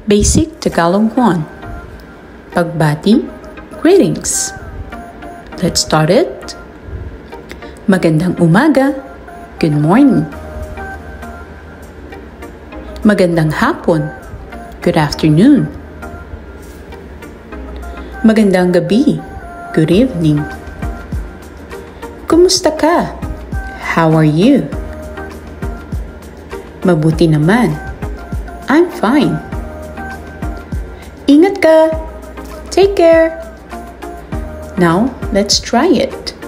Basic Tagalog 1. Pagbati, greetings. Let's start it. Magandang umaga, good morning. Magandang hapon, good afternoon. Magandang gabi, good evening. Kumusta ka? How are you? Mabuti naman. I'm fine. Ingat ka. Take care. Now, let's try it.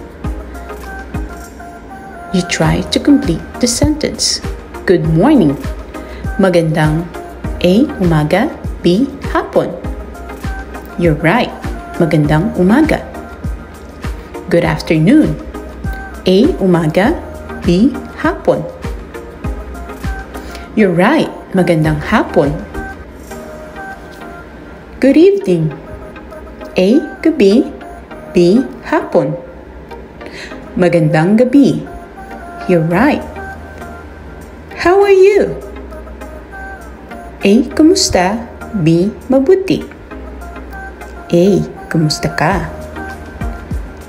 You try to complete the sentence. Good morning. Magandang A. Umaga, B. Hapon. You're right. Magandang umaga. Good afternoon. A. Umaga, B. Hapon. You're right. Magandang hapon. Good evening. A. Gabi, B. Hapon. Magandang gabi. You're right. How are you? A. Kumusta, B. Mabuti. A. Kumusta ka?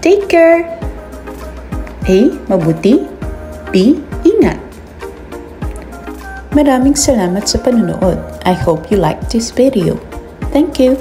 Take care. A. Mabuti, B. Ingat. Maraming salamat sa panunood. I hope you liked this video. Thank you.